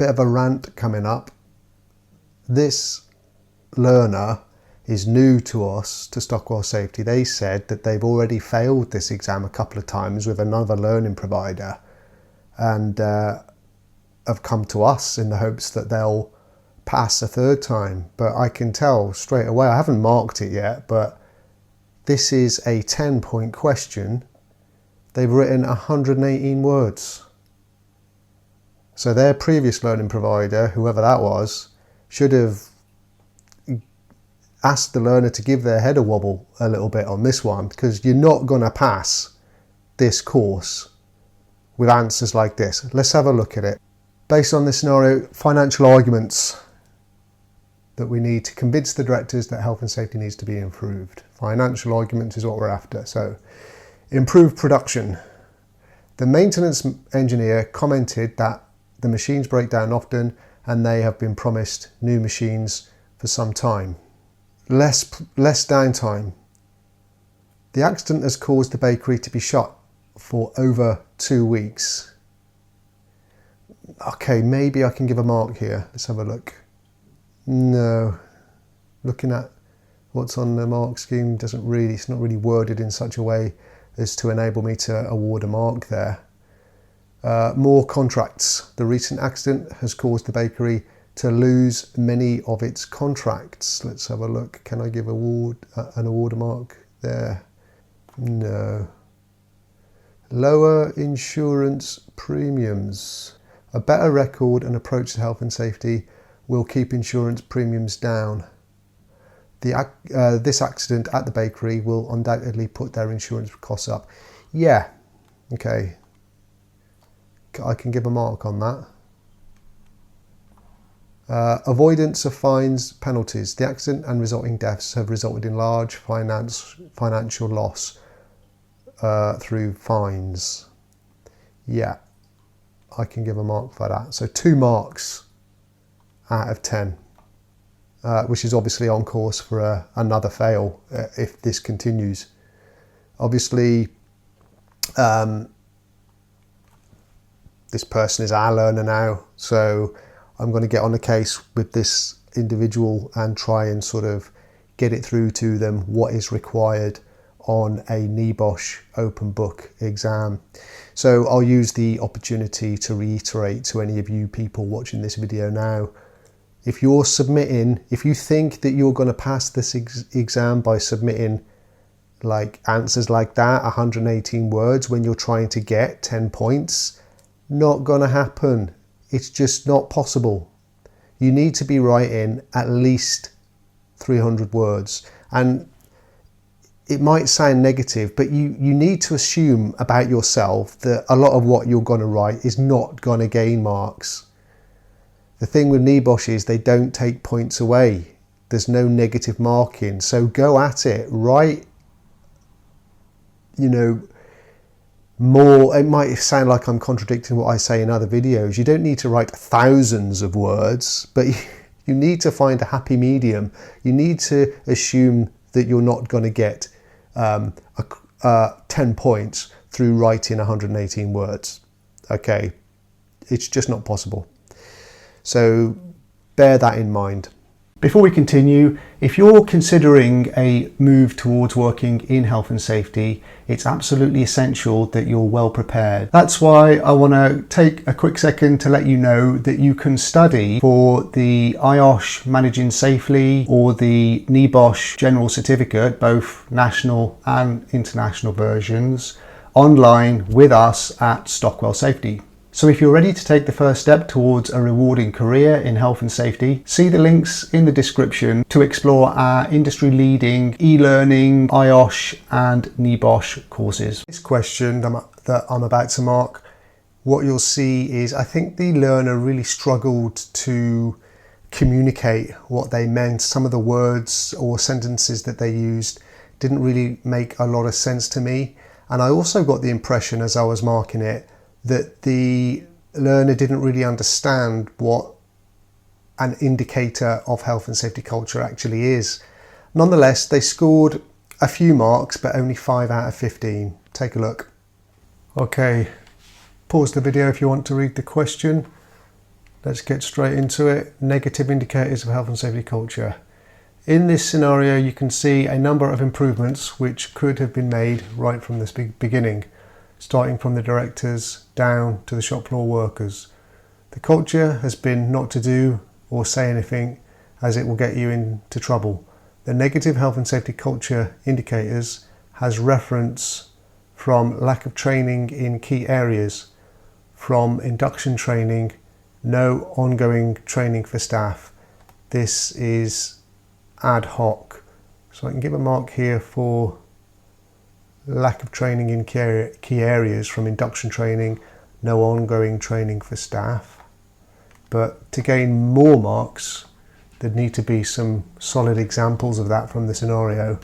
bit of a rant coming up. This learner is new to us, to Stockwell Safety. They said that they've already failed this exam a couple of times with another learning provider, and have come to us in the hopes that they'll pass a third time. But I can tell straight away, I haven't marked it yet, but this is a 10-point question. They've written 118 words. So their previous learning provider, whoever that was, should have asked the learner to give their head a wobble a little bit on this one, because you're not going to pass this course with answers like this. Let's have a look at it. Based on this scenario, financial arguments that we need to convince the directors that health and safety needs to be improved. Financial arguments is what we're after. So, improve production. The maintenance engineer commented that the machines break down often and they have been promised new machines for some time. Less downtime. The accident has caused the bakery to be shut for over 2 weeks. Okay, maybe I can give a mark here. Let's have a look. No. Looking at what's on the mark scheme, it's not really worded in such a way as to enable me to award a mark there. More contracts. The recent accident has caused the bakery to lose many of its contracts. Let's have a look. Can I give an award mark there? No. Lower insurance premiums. A better record and approach to health and safety will keep insurance premiums down. This accident at the bakery will undoubtedly put their insurance costs up. Yeah, okay. I can give a mark on that. Avoidance of fines, penalties. The accident and resulting deaths have resulted in large financial loss through fines. Yeah, I can give a mark for that. So 2 marks out of 10, which is obviously on course for another fail if this continues. Obviously, this person is our learner now, so I'm going to get on the case with this individual and try and sort of get it through to them what is required on a NEBOSH open book exam. So I'll use the opportunity to reiterate to any of you people watching this video now, if you think that you're going to pass this exam by submitting like answers like that, 118 words when you're trying to get 10 points, not going to happen. It's just not possible. You need to be writing at least 300 words. And it might sound negative, but you need to assume about yourself that a lot of what you're going to write is not going to gain marks. The thing with NEBOSH is they don't take points away. There's no negative marking. So go at it. Write, more. It might sound like I'm contradicting what I say in other videos. You don't need to write thousands of words, but you need to find a happy medium. You need to assume that you're not going to get 10 points through writing 118 words. Okay, it's just not possible. So bear that in mind. Before we continue, if you're considering a move towards working in health and safety, it's absolutely essential that you're well prepared. That's why I want to take a quick second to let you know that you can study for the IOSH Managing Safely or the NEBOSH General Certificate, both national and international versions, online with us at Stockwell Safety. So if you're ready to take the first step towards a rewarding career in health and safety, see the links in the description to explore our industry-leading e-learning, IOSH and NEBOSH courses. This question that I'm about to mark, what you'll see is I think the learner really struggled to communicate what they meant. Some of the words or sentences that they used didn't really make a lot of sense to me. And I also got the impression as I was marking it that the learner didn't really understand what an indicator of health and safety culture actually is. Nonetheless, they scored a few marks, but only 5 out of 15. Take a look. Okay, pause the video if you want to read the question. Let's get straight into it. Negative indicators of health and safety culture. In this scenario, you can see a number of improvements which could have been made right from this beginning, starting from the directors down to the shop floor workers. The culture has been not to do or say anything, as it will get you into trouble. The negative health and safety culture indicators has reference from lack of training in key areas, from induction training, no ongoing training for staff. This is ad hoc. So I can give a mark here for lack of training in key areas, from induction training, no ongoing training for staff. But to gain more marks, there'd need to be some solid examples of that from the scenario.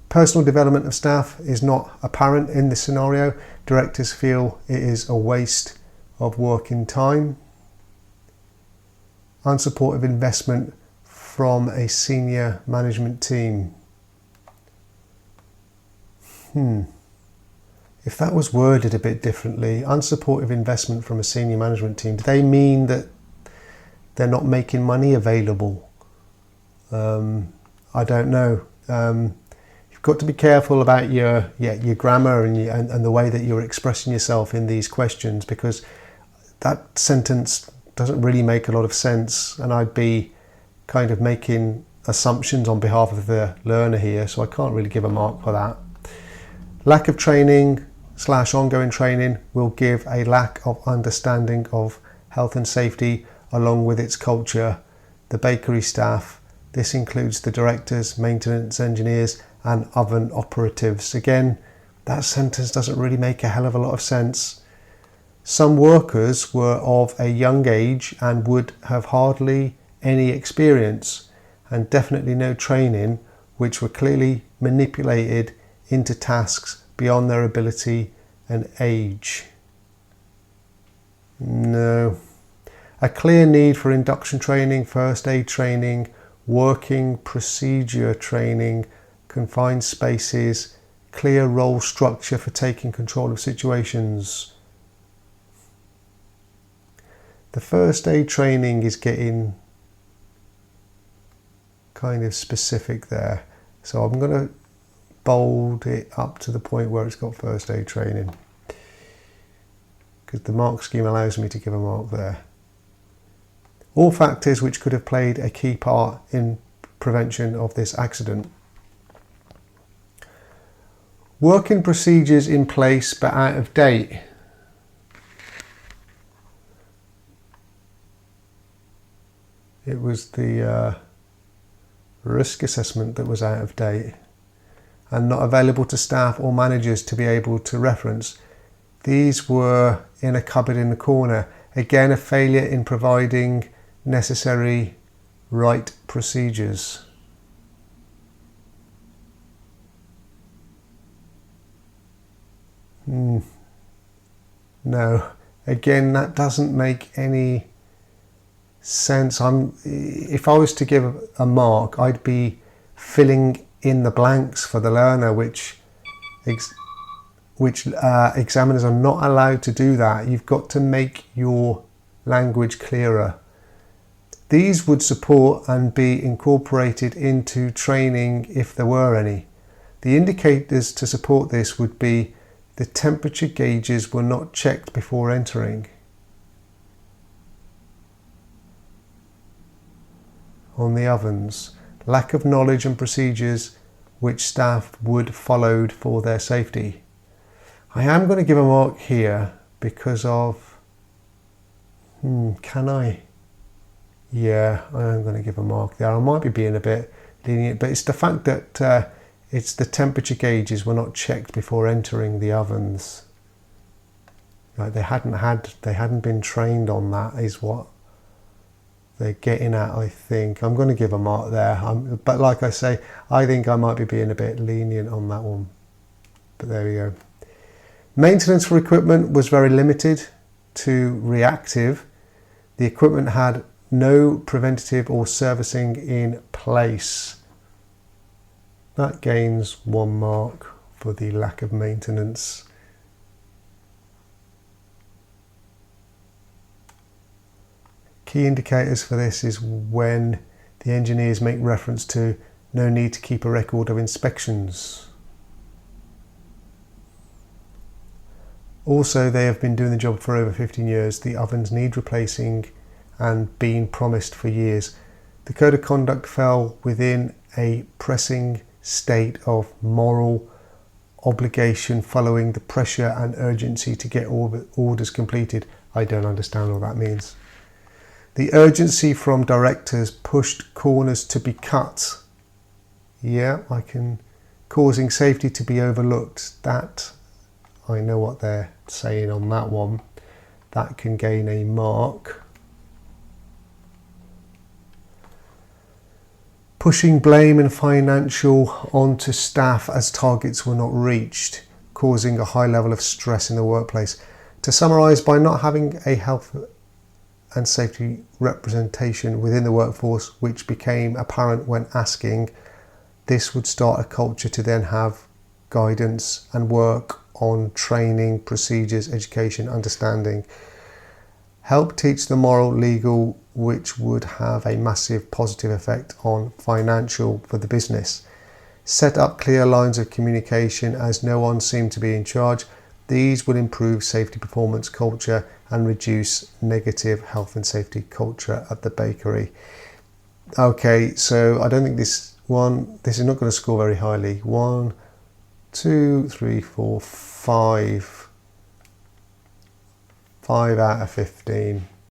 Personal development of staff is not apparent in this scenario. Directors feel it is a waste of working time. Unsupportive investment from a senior management team. If that was worded a bit differently, unsupportive investment from a senior management team, do they mean that they're not making money available? I don't know. You've got to be careful about your grammar and the way that you're expressing yourself in these questions, because that sentence doesn't really make a lot of sense, and I'd be kind of making assumptions on behalf of the learner here, so I can't really give a mark for that. Lack of training / ongoing training will give a lack of understanding of health and safety along with its culture. The bakery staff, this includes the directors, maintenance engineers and oven operatives. Again, that sentence doesn't really make a hell of a lot of sense. Some workers were of a young age and would have hardly any experience and definitely no training, which were clearly manipulated into tasks beyond their ability and age. No. A clear need for induction training, first aid training, working procedure training, confined spaces, clear role structure for taking control of situations. The first aid training is getting kind of specific there. So I'm going to bold it up to the point where it's got first aid training, because the mark scheme allows me to give a mark there. All factors which could have played a key part in prevention of this accident. Working procedures in place but out of date. It was the risk assessment that was out of date and not available to staff or managers to be able to reference. These were in a cupboard in the corner. Again, a failure in providing necessary right procedures. No. Again, that doesn't make any sense. If I was to give a mark, I'd be filling in the blanks for the learner, which examiners are not allowed to do that. You've got to make your language clearer. These would support and be incorporated into training if there were any. The indicators to support this would be the temperature gauges were not checked before entering. On the ovens, lack of knowledge and procedures which staff would followed for their safety. I am going to give a mark here because of, can I? Yeah, I am going to give a mark there. I might be being a bit lenient, but it's the fact that it's the temperature gauges were not checked before entering the ovens. Like they hadn't been trained on that, is what they're getting at, I think. I'm going to give a mark there. But like I say, I think I might be being a bit lenient on that one. But there we go. Maintenance for equipment was very limited to reactive. The equipment had no preventative or servicing in place. That gains 1 mark for the lack of maintenance. Key indicators for this is when the engineers make reference to no need to keep a record of inspections. Also, they have been doing the job for over 15 years. The ovens need replacing and been promised for years. The code of conduct fell within a pressing state of moral obligation following the pressure and urgency to get all orders completed. I don't understand what that means. The urgency from directors pushed corners to be cut. Yeah, causing safety to be overlooked. That, I know what they're saying on that one. That can gain a mark. Pushing blame and financial onto staff as targets were not reached, causing a high level of stress in the workplace. To summarise, by not having a health and safety representation within the workforce, which became apparent when asking, this would start a culture to then have guidance and work on training, procedures, education, understanding. Help teach the moral, legal, which would have a massive positive effect on financial for the business. Set up clear lines of communication as no one seemed to be in charge. These would improve safety performance culture and reduce negative health and safety culture at the bakery. Okay, so I don't think this is not going to score very highly. 1, 2, 3, 4, 5. 5 out of 15.